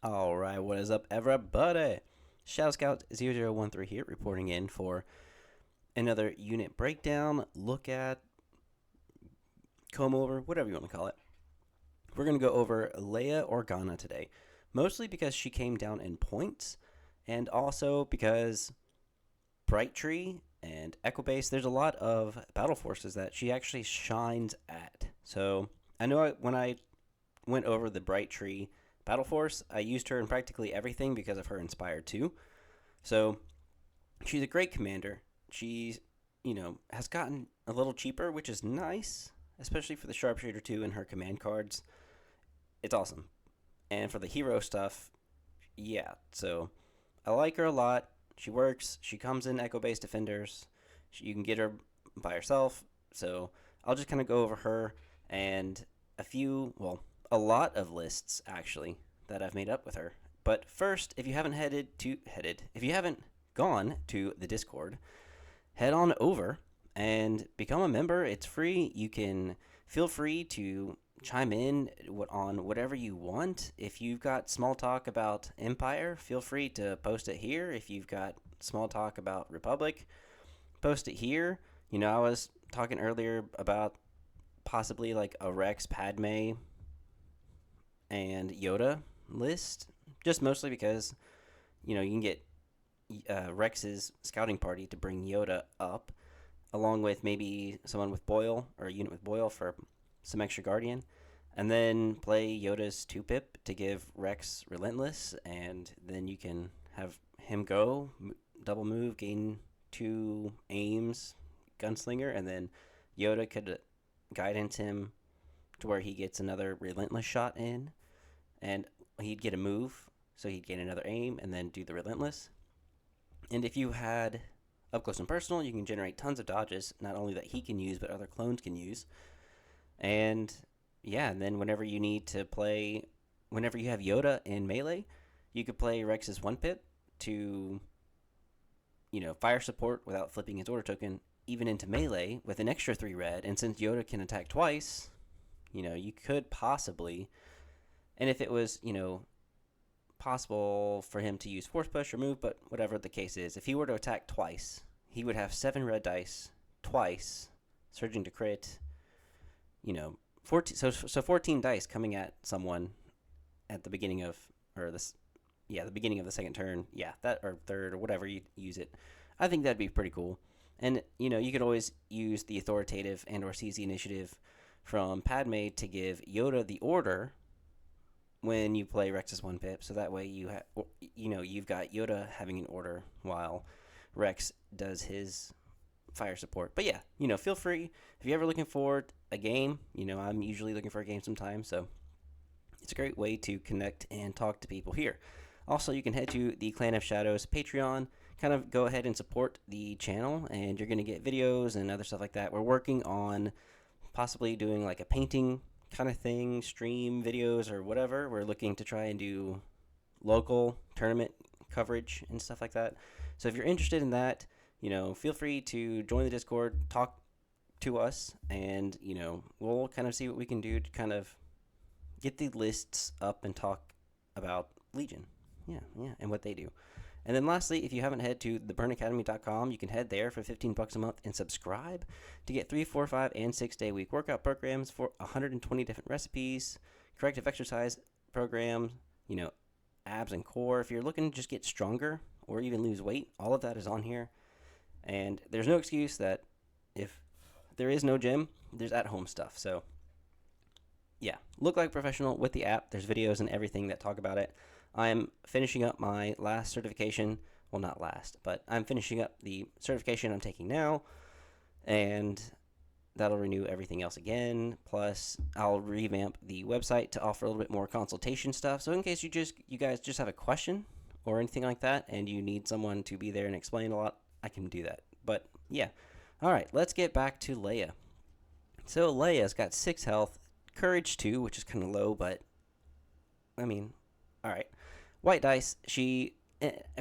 Alright, what is up, everybody? Shadow Scout 0013 here, reporting in for another unit breakdown, look at, comb over, whatever you want to call it. We're going to go over Leia Organa today, mostly because she came down in points, and also because Bright Tree and Echo Base, there's a lot of battle forces that she actually shines at. So, I know when I went over the Bright Tree Battle Force, I used her in practically everything because of her Inspire 2. So she's a great commander. She's, has gotten a little cheaper, which is nice, especially for the Sharpshooter 2 and her command cards. It's awesome. And for the hero stuff, yeah. So I like her a lot. She works. She comes in Echo Base Defenders. You can get her by herself. So I'll just kind of go over her and a lot of lists actually that I've made up with her. But first, if you haven't if you haven't gone to the Discord, head on over and become a member. It's free. You can feel free to chime in on whatever you want. If you've got small talk about Empire, feel free to post it here. If you've got small talk about Republic, post it here. I was talking earlier about possibly like a Rex, Padme, and Yoda list, just mostly because you can get Rex's scouting party to bring Yoda up, along with maybe someone with Boyle or a unit with Boyle for some extra Guardian, and then play Yoda's 2-pip to give Rex Relentless, and then you can have him go, double move, gain 2 aims, Gunslinger, and then Yoda could guidance him to where he gets another Relentless shot in, and he'd get a move, so he'd gain another aim, and then do the Relentless. And if you had up close and personal, you can generate tons of dodges, not only that he can use, but other clones can use. And yeah, and then whenever you have Yoda in melee, you could play Rex's 1-pip to, fire support without flipping his order token, even into melee with an extra 3 red. And since Yoda can attack twice, you could possibly, and if it was, possible for him to use Force Push or move, but whatever the case is, if he were to attack twice, he would have 7 red dice twice, surging to crit, 14, so 14 dice coming at someone at the beginning of, the beginning of the second turn, that, or third, or whatever you use it. I think that'd be pretty cool. And, you could always use the authoritative and or seize the initiative from Padme to give Yoda the order when you play Rex's 1-pip, so that way you've got Yoda having an order while Rex does his fire support. But yeah, feel free if you're ever looking for a game. I'm usually looking for a game sometimes, so it's a great way to connect and talk to people here. Also, you can head to the Clan of Shadows Patreon, kind of go ahead and support the channel, and you're going to get videos and other stuff like that. We're working on possibly doing like a painting kind of thing, stream videos or whatever. We're looking to try and do local tournament coverage and stuff like that. So if you're interested in that, feel free to join the Discord, talk to us, and we'll kind of see what we can do to kind of get the lists up and talk about Legion, and what they do. And then lastly, if you haven't head to theburnacademy.com, you can head there for $15 a month and subscribe to get 3, 4, 5, and 6-day week workout programs for 120 different recipes, corrective exercise programs, abs and core. If you're looking to just get stronger or even lose weight, all of that is on here. And there's no excuse that if there is no gym, there's at-home stuff. So yeah, look like a professional with the app. There's videos and everything that talk about it. I'm finishing up my last certification. Well, not last, but I'm finishing up the certification I'm taking now, and that'll renew everything else again. Plus, I'll revamp the website to offer a little bit more consultation stuff. So in case you guys just have a question or anything like that, and you need someone to be there and explain a lot, I can do that. But yeah, all right, let's get back to Leia. So Leia's got 6 health, courage 2, which is kind of low, but I mean, all right. White dice,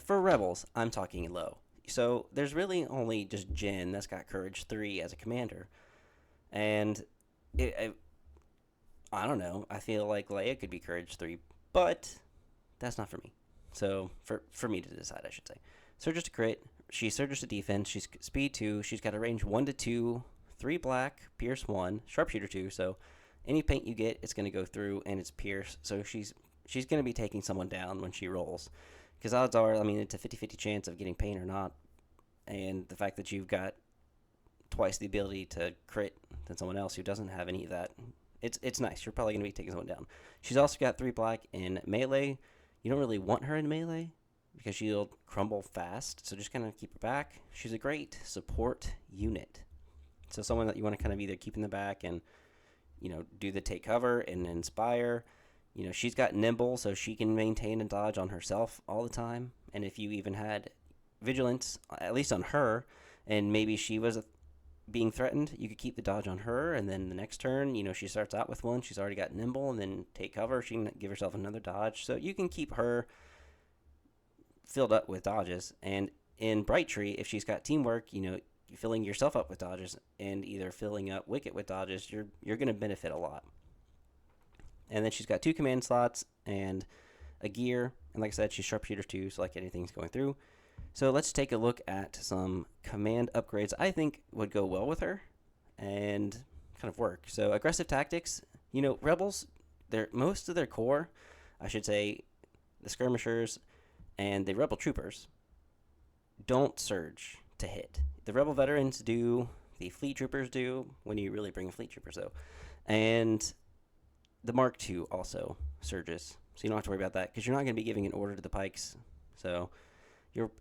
for rebels, I'm talking low. So there's really only just Jin that's got courage 3 as a commander. And I don't know. I feel like Leia could be courage 3, but that's not for me. So for me to decide, I should say. Surges to crit. She surges to defense. She's speed 2. She's got a range 1 to 2, 3 black, pierce 1, sharpshooter 2. So any paint you get, it's going to go through, and it's pierce. So she's going to be taking someone down when she rolls. Because odds are, I mean, it's a 50-50 chance of getting paint or not. And the fact that you've got twice the ability to crit than someone else who doesn't have any of that, it's nice. You're probably going to be taking someone down. She's also got 3 black in melee. You don't really want her in melee because she'll crumble fast, so just kind of keep her back. She's a great support unit. So someone that you want to kind of either keep in the back and, do the take cover and inspire. She's got nimble, so she can maintain and dodge on herself all the time. And if you even had vigilance, at least on her, and maybe she was being threatened, you could keep the dodge on her, and then the next turn, she starts out with one, she's already got nimble, and then take cover, she can give herself another dodge. So you can keep her filled up with dodges. And in Bright Tree, if she's got teamwork, filling yourself up with dodges and either filling up Wicket with dodges, you're going to benefit a lot. And then she's got 2 command slots and a gear, and like I said, she's sharpshooter 2, so like anything's going through. So let's take a look at some command upgrades I think would go well with her and kind of work. So aggressive tactics, Rebels, most of their core, I should say, the skirmishers and the Rebel troopers don't surge to hit. The Rebel veterans do, the fleet troopers do, when you really bring in fleet troopers though. And the Mark II also surges, so you don't have to worry about that because you're not going to be giving an order to the pikes. So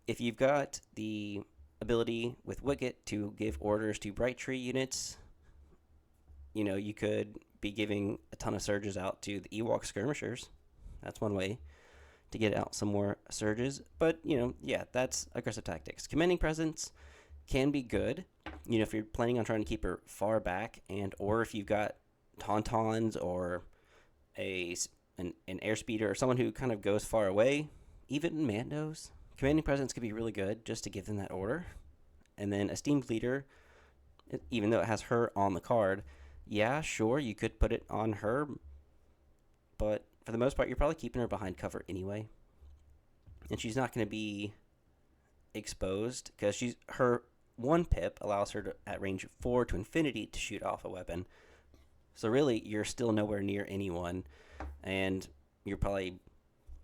if you've got the ability with Wicket to give orders to Bright Tree units, you could be giving a ton of surges out to the Ewok skirmishers. That's one way to get out some more surges. But, that's aggressive tactics. Commanding presence can be good, if you're planning on trying to keep her far back, or if you've got tauntauns or an airspeeder or someone who kind of goes far away. Even Mandos, commanding presence could be really good just to give them that order. And then esteemed leader, even though it has her on the card, yeah, sure, you could put it on her, but for the most part, you're probably keeping her behind cover anyway. And she's not going to be exposed because her 1 pip allows her to, at range 4 to infinity, to shoot off a weapon. So really, you're still nowhere near anyone, and you're probably,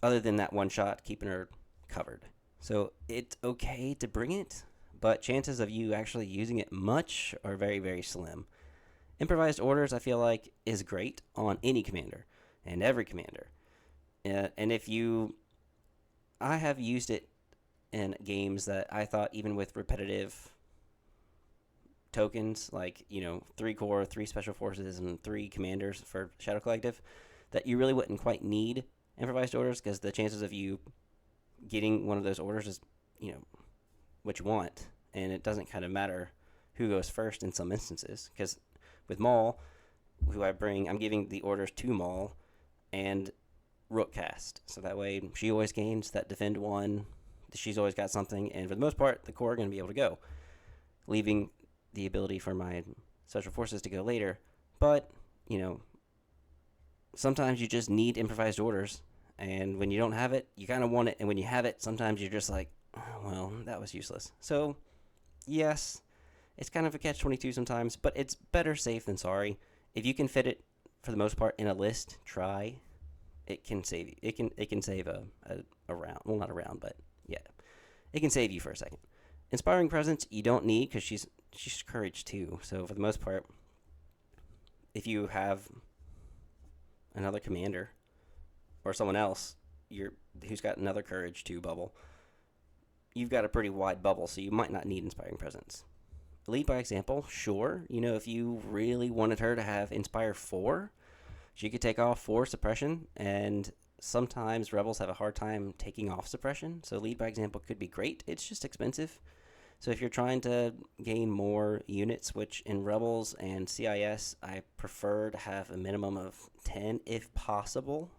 other than that one shot, keeping her covered. So it's okay to bring it, but chances of you actually using it much are very, very slim. Improvised orders, I feel like, is great on any commander and every commander. And I have used it in games that I thought, even with repetitive tokens, like 3 core, 3 special forces, and 3 commanders for Shadow Collective, that you really wouldn't quite need improvised orders because the chances of you getting one of those orders is what you want, and it doesn't kind of matter who goes first in some instances. Because with Maul, who I bring, I'm giving the orders to Maul and Rookcast, so that way she always gains that defend 1. She's always got something, and for the most part, the core are going to be able to go, leaving the ability for my special forces to go later. But sometimes you just need improvised orders, and when you don't have it, you kind of want it, and when you have it, sometimes you're just like, oh, well, that was useless. So yes, it's kind of a catch-22 sometimes, but it's better safe than sorry. If you can fit it, for the most part, in a list, try. It can save you. It can save a round. Well, not a round, but yeah, it can save you for a second. Inspiring presence you don't need because she's courage 2. So for the most part, if you have another commander or someone else who's got another courage 2 bubble, you've got a pretty wide bubble, so you might not need inspiring presence. Lead by example, sure. If you really wanted her to have inspire 4, she could take off 4 suppression, and sometimes Rebels have a hard time taking off suppression, so lead by example could be great. It's just expensive. So if you're trying to gain more units, which in Rebels and CIS, I prefer to have a minimum of 10 if possible,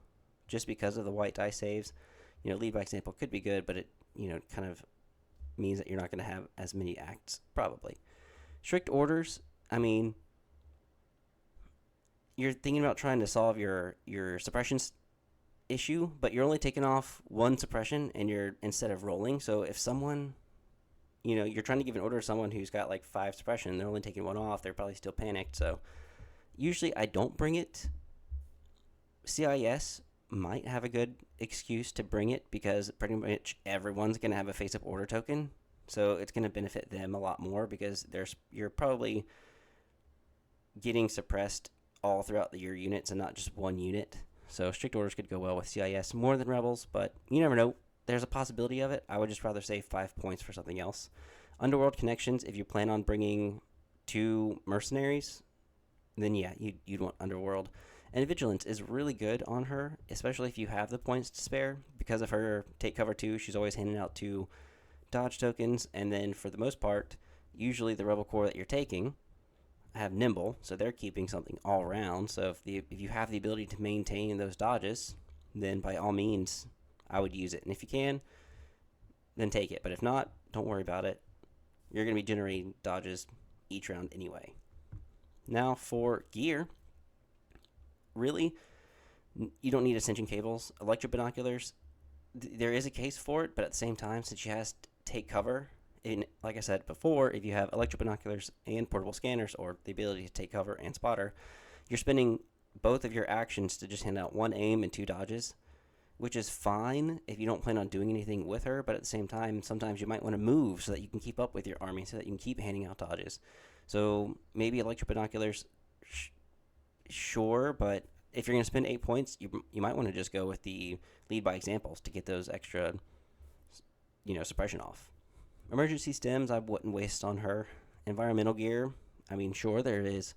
just because of the white die saves. Lead by example could be good, but it, kind of means that you're not going to have as many acts, probably. Strict orders, I mean, you're thinking about trying to solve your suppressions issue, but you're only taking off one suppression and you're instead of rolling. So if someone, you're trying to give an order to someone who's got like 5 suppression, they're only taking one off, they're probably still panicked. So usually I don't bring it. CIS might have a good excuse to bring it because pretty much everyone's going to have a face-up order token. So it's going to benefit them a lot more because you're probably getting suppressed all throughout your units and not just one unit. So strict orders could go well with CIS more than rebels, but you never know. There's a possibility of it. I would just rather save 5 points for something else. Underworld connections, if you plan on bringing 2 mercenaries, then yeah, you'd want Underworld. And Vigilance is really good on her, especially if you have the points to spare. Because of her take cover 2, she's always handing out 2 dodge tokens, and then for the most part, usually the Rebel Corps that you're taking have Nimble, so they're keeping something all around. So if you have the ability to maintain those dodges, then by all means, I would use it. And if you can, then take it. But if not, don't worry about it. You're going to be generating dodges each round anyway. Now for gear, really, you don't need ascension cables. Electro binoculars, there is a case for it, but at the same time, since she has to take cover, like I said before, if you have electro binoculars and portable scanners, or the ability to take cover and spotter, you're spending both of your actions to just hand out 1 aim and 2 dodges, which is fine if you don't plan on doing anything with her, but at the same time, sometimes you might want to move so that you can keep up with your army, so that you can keep handing out dodges. So maybe electro binoculars, sure, but if you're going to spend 8 points, you might want to just go with the lead by examples to get those extra, suppression off. Emergency stems, I wouldn't waste on her. Environmental gear, I mean, sure, there is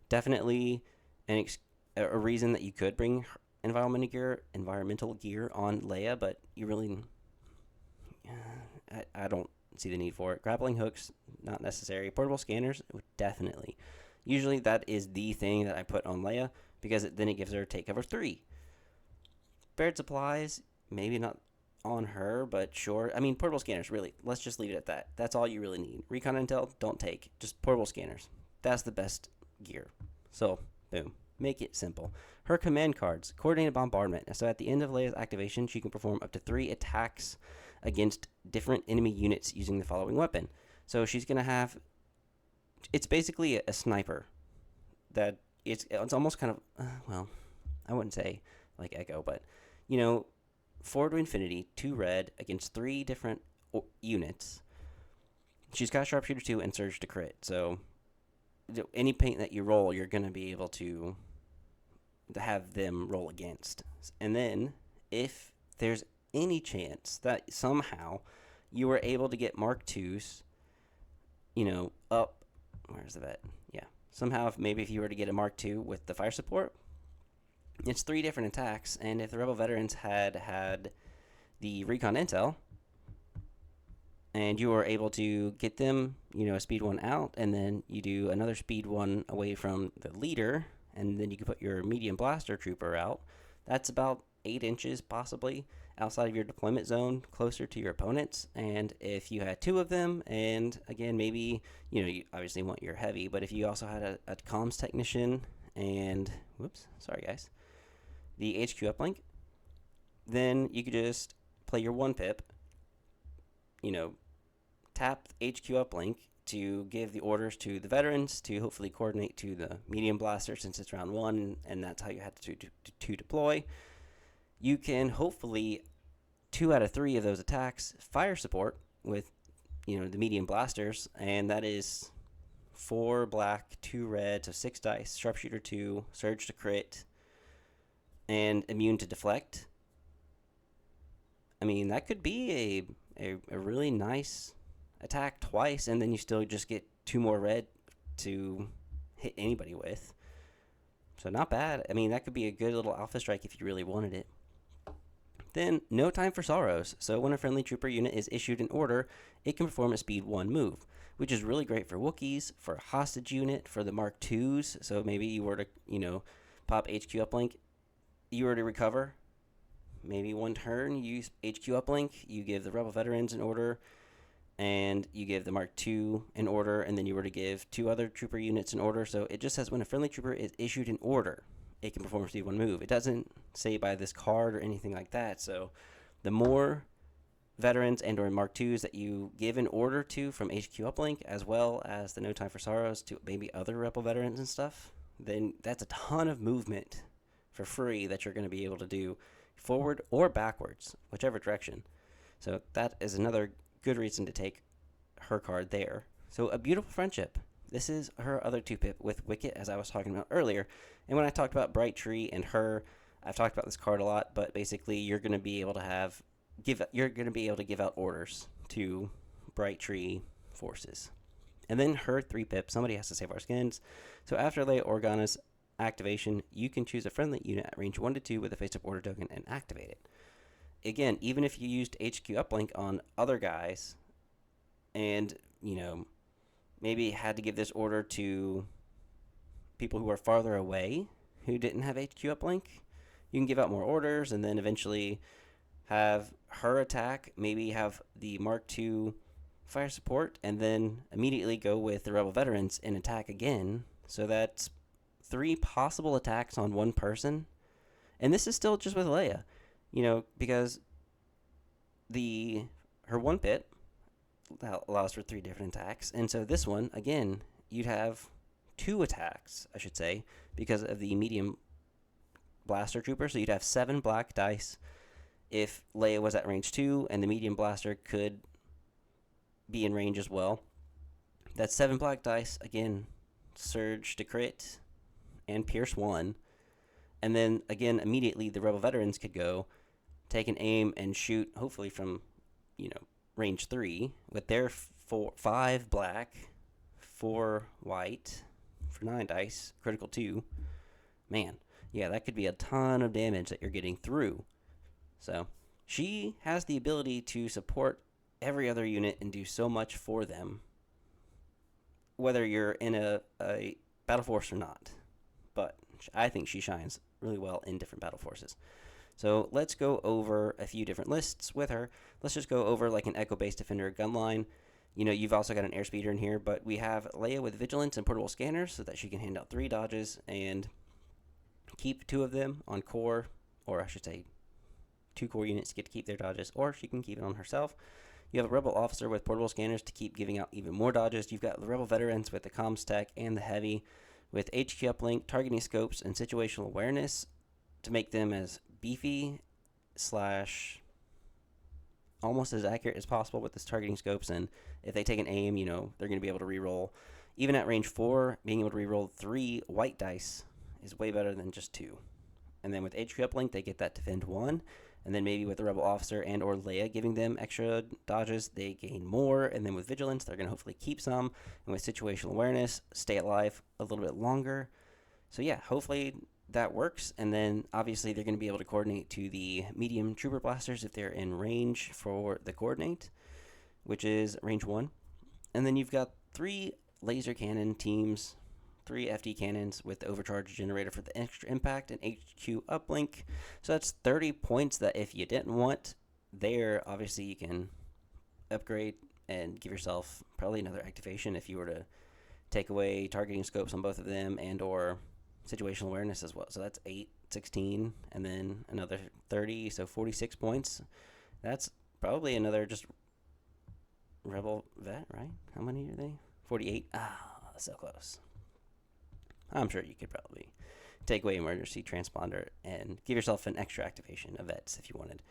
definitely a reason that you could bring environmental gear on Leia, but you really, I don't see the need for it. Grappling hooks, not necessary. Portable scanners, definitely. Usually that is the thing that I put on Leia because then it gives her take cover 3. Bared supplies, maybe not on her, but sure. I mean, portable scanners, really. Let's just leave it at that. That's all you really need. Recon intel, don't take. Just portable scanners. That's the best gear. So, boom. Make it simple. Her command cards, coordinated bombardment. So at the end of Leia's activation, she can perform up to 3 attacks against different enemy units using the following weapon. So she's going to have, it's basically a sniper. That it's almost kind of, I wouldn't say like Echo, but, 4 to infinity, 2 red against 3 different units. She's got Sharpshooter 2 and Surge to crit. So any paint that you roll, you're going to be able to have them roll against. And then if there's any chance that somehow you were able to get Mark IIs, up, where's the vet? Yeah. Somehow, if you were to get a Mark II with the fire support, it's 3 different attacks, and if the Rebel veterans had the recon intel, and you were able to get them, a speed 1 out, and then you do another speed 1 away from the leader, and then you can put your medium blaster trooper out, that's about 8 inches, possibly, outside of your deployment zone, closer to your opponents. And if you had 2 of them, and again, maybe, you obviously want your heavy, but if you also had a comms technician and, the HQ uplink, then you could just play your 1 pip, tap HQ uplink to give the orders to the veterans to hopefully coordinate to the medium blaster since it's round 1, and that's how you had to deploy. You can hopefully 2 out of 3 of those attacks fire support with, the medium blasters, and that is 4 black, 2 red, so 6 dice, Sharpshooter 2, Surge to crit, and immune to deflect. I mean, that could be a really nice attack twice, and then you still just get 2 more red to hit anybody with. So not bad. I mean, that could be a good little alpha strike if you really wanted it. Then, no time for sorrows. So when a friendly trooper unit is issued an order, it can perform a speed 1 move, which is really great for Wookiees, for a hostage unit, for the Mark IIs. So maybe you were to, pop HQ uplink, you were to recover. Maybe 1 turn, you use HQ uplink, you give the Rebel veterans an order, and you give the Mark II an order, and then you were to give 2 other trooper units an order. So it just says when a friendly trooper is issued an order, it can perform speed 1 move. It doesn't say by this card or anything like that. So the more veterans and or Mark IIs that you give an order to from HQ Uplink, as well as the No Time for Sorrows to maybe other Rebel veterans and stuff, then that's a ton of movement for free that you're going to be able to do forward or backwards, whichever direction. So that is another good reason to take her card there. So a beautiful friendship. This is her other 2-pip with Wicket, as I was talking about earlier. And when I talked about Bright Tree and her, I've talked about this card a lot, but basically you're going to be able to give out orders to Bright Tree forces. And then her 3-pip, Somebody Has to Save Our Skins. So after Leia Organa's activation, you can choose a friendly unit at range 1 to 2 with a face-up order token and activate it. Again, even if you used HQ Uplink on other guys and, maybe had to give this order to people who are farther away who didn't have HQ Uplink, you can give out more orders and then eventually have her attack, maybe have the Mark II fire support, and then immediately go with the Rebel veterans and attack again. So that's 3 possible attacks on one person. And this is still just with Leia, because her 1-pip allows for 3 different attacks. And so this one, again, you'd have 2 attacks, I should say, because of the medium blaster trooper. So you'd have 7 black dice if Leia was at range 2, and the medium blaster could be in range as well. That's 7 black dice, again, surge to crit and pierce 1. And then, again, immediately the Rebel veterans could go, take an aim, and shoot, hopefully from, range 3, with their 5 black, 4 white, for 9 dice, critical 2. Man, yeah, that could be a ton of damage that you're getting through. So, she has the ability to support every other unit and do so much for them, whether you're in a battle force or not. But I think she shines really well in different battle forces. So let's go over a few different lists with her. Let's just go over like an Echo-based Defender gun line. You've also got an airspeeder in here, but we have Leia with Vigilance and Portable Scanners so that she can hand out 3 dodges and keep 2 of them on core, or I should say 2 core units get to keep their dodges, or she can keep it on herself. You have a Rebel Officer with Portable Scanners to keep giving out even more dodges. You've got the Rebel Veterans with the Comms Tech and the Heavy with HQ Uplink, Targeting Scopes, and Situational Awareness to make them as beefy / almost as accurate as possible with this Targeting Scopes. And if they take an aim, they're going to be able to reroll. Even at range 4, being able to reroll 3 white dice is way better than just 2. And then with HQ Uplink, they get that Defend 1. And then maybe with the Rebel Officer and or Leia giving them extra dodges, they gain more. And then with Vigilance, they're going to hopefully keep some. And with Situational Awareness, stay alive a little bit longer. So yeah, hopefully that works. And then obviously they're going to be able to coordinate to the medium Trooper Blasters if they're in range for the coordinate, which is range 1. And then you've got 3 laser cannon teams, 3 FD cannons with the overcharge generator for the extra impact and HQ uplink. So that's 30 points that if you didn't want there, obviously you can upgrade and give yourself probably another activation if you were to take away targeting scopes on both of them and or situational awareness as well. So that's 8, 16, and then another 30, so 46 points. That's probably another just Rebel vet, right? How many are they? 48? So close. I'm sure you could probably take away emergency transponder and give yourself an extra activation of vets if you wanted.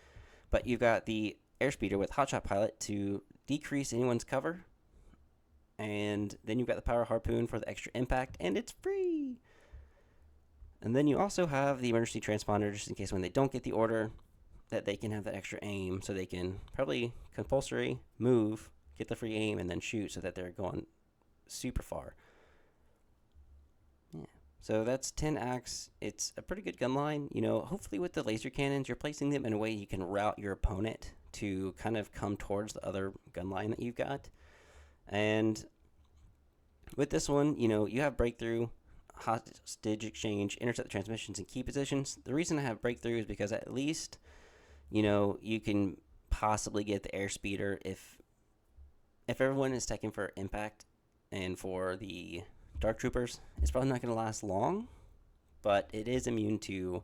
But you've got the airspeeder with Hotshot Pilot to decrease anyone's cover. And then you've got the Power Harpoon for the extra impact, and it's free. And then you also have the emergency transponder just in case when they don't get the order that they can have that extra aim, so they can probably compulsory move, get the free aim, and then shoot so that they're going super far. Yeah. So that's 10 acts. It's a pretty good gun line. Hopefully with the laser cannons, you're placing them in a way you can route your opponent to kind of come towards the other gun line that you've got. And with this one, you have breakthrough, hostage exchange, intercept the transmissions, and key positions. The reason I have breakthrough is because at least, you can possibly get the airspeeder if everyone is taken for impact and for the Dark Troopers, it's probably not going to last long, but it is immune to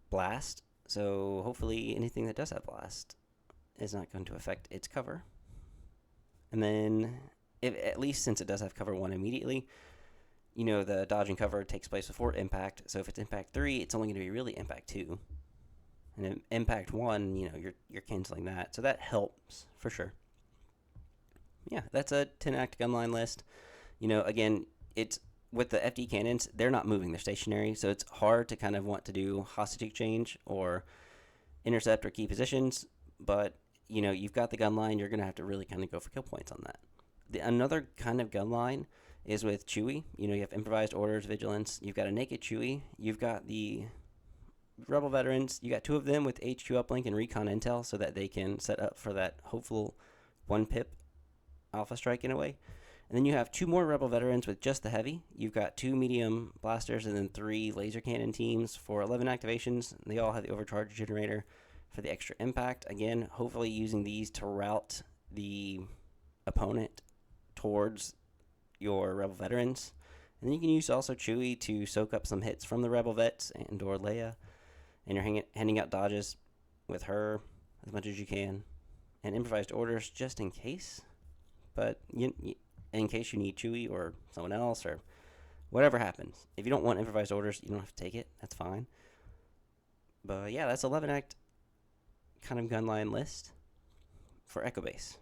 blast. So hopefully anything that does have blast is not going to affect its cover. And then, at least since it does have cover 1 immediately, the dodging cover takes place before impact. So if it's impact 3, it's only going to be really impact 2. And then impact 1, you're canceling that. So that helps for sure. Yeah, that's a 10-act gunline list. Again, it's with the FD cannons, they're not moving, they're stationary. So it's hard to kind of want to do hostage exchange or intercept or key positions. But, you've got the gun line, you're going to have to really kind of go for kill points on that. Another kind of gun line is with Chewie. You have improvised orders, vigilance. You've got a naked Chewie. You've got the Rebel veterans. You got 2 of them with HQ uplink and recon intel so that they can set up for that hopeful 1 pip alpha strike in a way. And then you have 2 more Rebel veterans with just the heavy. You've got 2 medium blasters and then 3 laser cannon teams for 11 activations. They all have the overcharge generator for the extra impact. Again, hopefully using these to route the opponent towards your Rebel veterans. And then you can use also Chewie to soak up some hits from the Rebel vets and or Leia. And you're handing out dodges with her as much as you can. And improvised orders just in case. But in case you need Chewie or someone else or whatever happens. If you don't want improvised orders, you don't have to take it. That's fine. But yeah, that's 11-act kind of gunline list for Echo Base.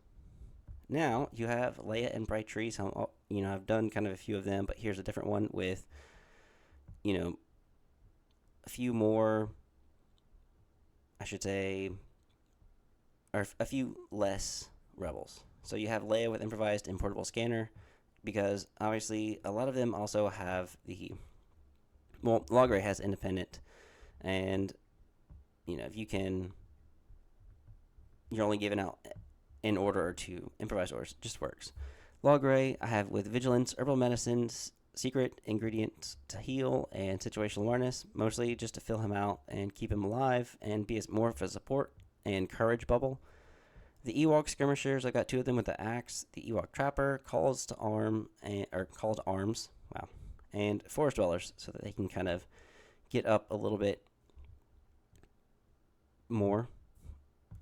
Now you have Leia and Bright Trees. I've done kind of a few of them, but here's a different one with, a few more, I should say, or a few less rebels. So you have Leia with improvised and portable scanner, because obviously a lot of them also have Logray has independent, and if you're only giving out an order or 2 improvised orders, it just works. Logray I have with vigilance, herbal medicines, secret ingredients to heal, and situational awareness, mostly just to fill him out and keep him alive and be more of a support, and courage bubble. The Ewok skirmishers, I got 2 of them with the axe. The Ewok trapper, calls to arms, wow, and forest dwellers, so that they can kind of get up a little bit more.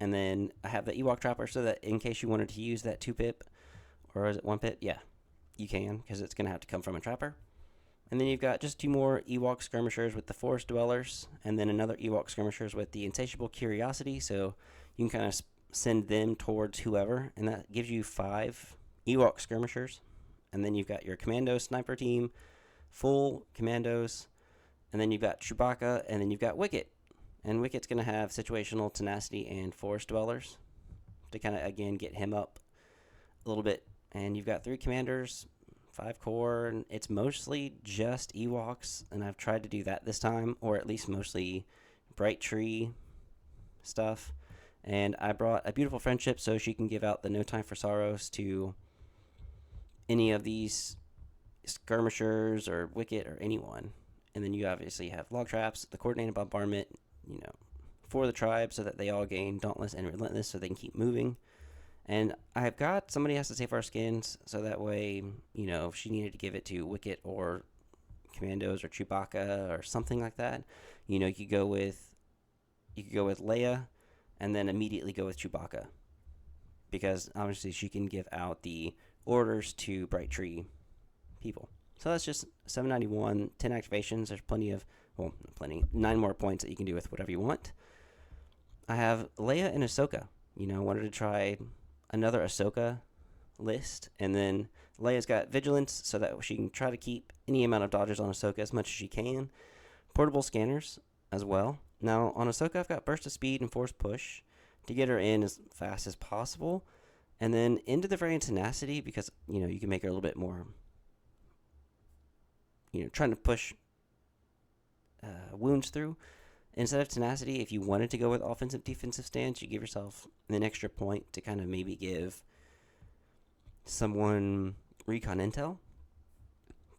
And then I have the Ewok trapper, so that in case you wanted to use that 2 pip, or is it 1 pip? Yeah, you can, because it's going to have to come from a trapper. And then you've got just 2 more Ewok skirmishers with the forest dwellers, and then another Ewok skirmishers with the insatiable curiosity, so you can kind of send them towards whoever, and that gives you 5 Ewok skirmishers. And then you've got your commando sniper team, full commandos, and then you've got Chewbacca, and then you've got Wicket. And Wicket's going to have situational tenacity and forest dwellers to kind of, again, get him up a little bit. And you've got 3 commanders, 5 core, and it's mostly just Ewoks, and I've tried to do that this time, or at least mostly Bright Tree stuff. And I brought a beautiful friendship so she can give out the No Time for Sorrows to any of these skirmishers or Wicket or anyone. And then you obviously have log traps, the coordinated bombardment, for the tribe, so that they all gain Dauntless and Relentless so they can keep moving. And I've got somebody has to save our skins, so that way, if she needed to give it to Wicket or Commandos or Chewbacca or something like that, you could go with Leia, and then immediately go with Chewbacca, because obviously she can give out the orders to Bright Tree people. So that's just 791, 10 activations. There's plenty, 9 more points that you can do with whatever you want. I have Leia and Ahsoka. Wanted to try another Ahsoka list, and then Leia's got vigilance so that she can try to keep any amount of dodges on Ahsoka as much as she can. Portable scanners as well. Now, on Ahsoka, I've got burst of speed and force push to get her in as fast as possible. And then into the variant tenacity, because, you can make her a little bit more, trying to push wounds through. Instead of tenacity, if you wanted to go with offensive defensive stance, you give yourself an extra point to kind of maybe give someone recon intel.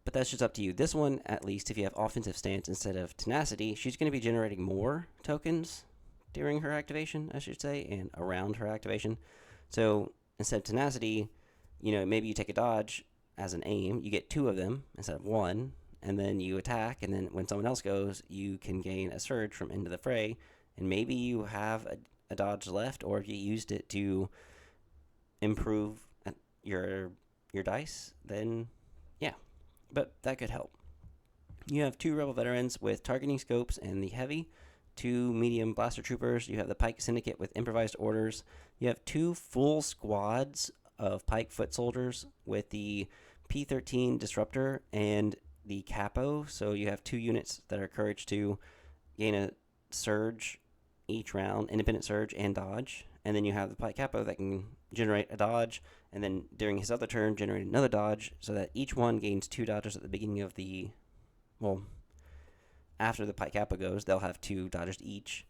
But that's just up to you. This one, at least, if you have offensive stance instead of tenacity, she's going to be generating more tokens during her activation, I should say, and around her activation. So instead of tenacity, maybe you take a dodge as an aim. You get 2 of them instead of 1. and then you attack, and then when someone else goes, you can gain a surge from into the fray, and maybe you have a dodge left, or if you used it to improve your dice, then yeah, but that could help. You have 2 Rebel Veterans with targeting scopes and the heavy, 2 medium blaster troopers. You have the Pike Syndicate with improvised orders. You have 2 full squads of Pike foot soldiers with the P-13 Disruptor and the Capo. So you have 2 units that are encouraged to gain a surge each round, independent surge and dodge. And then you have the Pike Capo that can generate a dodge, and then during his other turn generate another dodge, so that each one gains 2 dodges at the beginning of the, well, after the Pike Capo goes, they'll have 2 dodges each.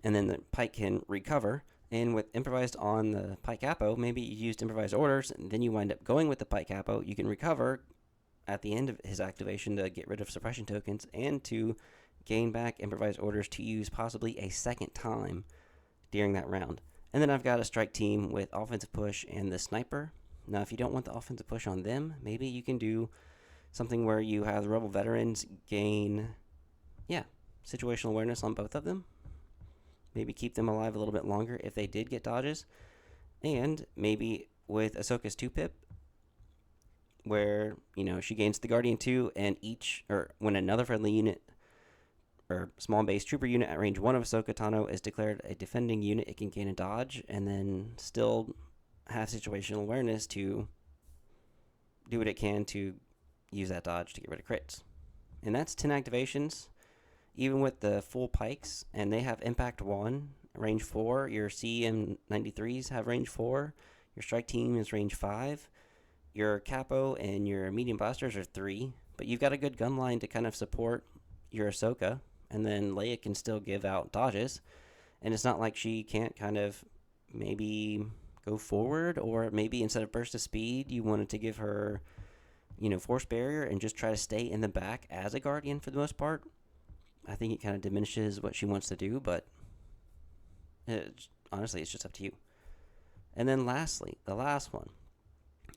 And then the Pike can recover. And with improvised on the Pike Capo, maybe you used improvised orders, and then you wind up going with the Pike Capo. You can recover at the end of his activation to get rid of suppression tokens and to gain back improvised orders to use possibly a second time during that round. And then I've got a strike team with offensive push and the sniper. Now, if you don't want the offensive push on them, maybe you can do something where you have the Rebel Veterans gain, situational awareness on both of them. Maybe keep them alive a little bit longer if they did get dodges. And maybe with Ahsoka's 2-pip, where, she gains the Guardian 2, and when another friendly unit or small base trooper unit at range 1 of Ahsoka Tano is declared a defending unit, it can gain a dodge and then still have situational awareness to do what it can to use that dodge to get rid of crits. And that's 10 activations, even with the full pikes, and they have impact 1, range 4. Your CM93s have range 4. Your strike team is range 5. Your capo and your medium blasters are 3. But you've got a good gun line to kind of support your Ahsoka, and then Leia can still give out dodges. And it's not like she can't kind of maybe go forward, or maybe instead of burst of speed, you wanted to give her, force barrier and just try to stay in the back as a Guardian for the most part. I think it kind of diminishes what she wants to do, but honestly, it's just up to you. And then lastly, the last one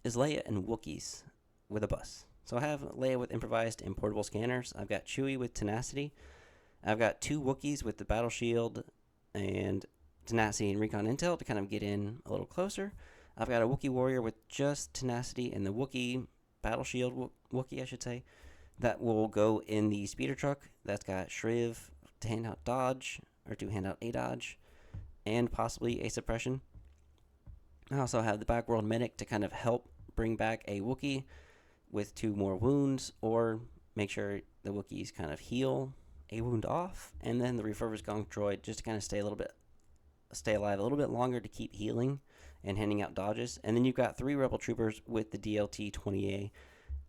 is Leia and Wookiees with a bus. So I have Leia with improvised and portable scanners. I've got Chewie with tenacity. I've got 2 Wookiees with the battle shield and tenacity and recon intel to kind of get in a little closer. I've got a Wookiee warrior with just tenacity and the Wookiee battle shield Wookiee, I should say, that will go in the speeder truck. That's got Shriv to hand out dodge, or to hand out a dodge, and possibly a suppression. I also have the backworld medic to kind of help bring back a Wookiee with 2 more wounds, or make sure the Wookiees kind of heal a wound off, and then the refurbished Gonk droid just to kind of stay alive a little bit longer to keep healing and handing out dodges. And then you've got 3 rebel troopers with the DLT-20A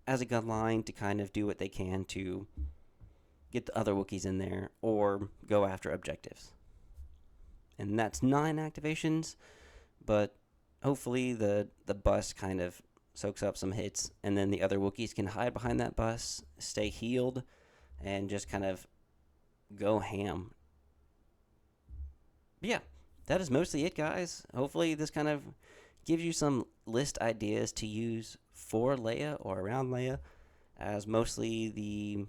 as a gun line to kind of do what they can to get the other Wookiees in there or go after objectives. And that's 9 activations, but hopefully the bus kind of soaks up some hits, and then the other Wookiees can hide behind that bus, stay healed, and just kind of go ham. But yeah, that is mostly it, guys. Hopefully this kind of gives you some list ideas to use for Leia or around Leia, as mostly the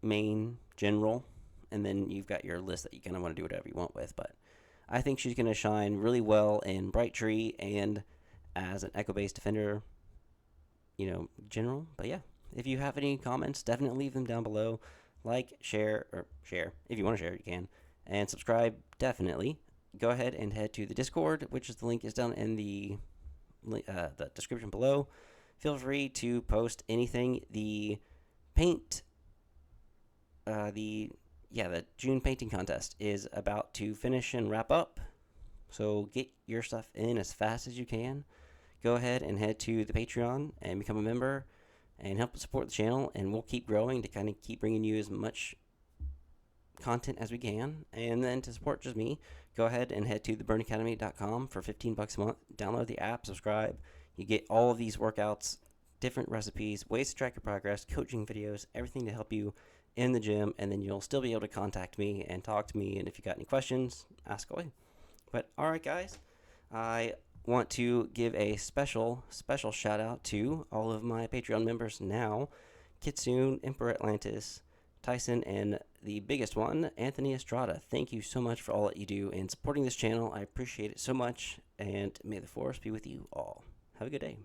main general, and then you've got your list that you kind of want to do whatever you want with. But I think she's going to shine really well in Bright Tree and as an echo-based defender, general. But yeah, if you have any comments, definitely leave them down below. Like, share. If you want to share, you can. And subscribe, definitely. Go ahead and head to the Discord, which is the link is down in the description below. Feel free to post anything. The June painting contest is about to finish and wrap up. So get your stuff in as fast as you can. Go ahead and head to the Patreon and become a member and help support the channel, and we'll keep growing to kind of keep bringing you as much content as we can. And then to support just me, go ahead and head to theburnacademy.com for $15 a month. Download the app, subscribe. You get all of these workouts, different recipes, ways to track your progress, coaching videos, everything to help you in the gym. And then you'll still be able to contact me and talk to me. And if you got any questions, ask away. But all right, guys, I want to give a special shout out to all of my Patreon members now: Kitsune, Emperor Atlantis, Tyson, and the biggest one, Anthony Estrada. Thank you so much for all that you do in supporting this channel. I appreciate it so much, and may the force be with you all. Have a good day.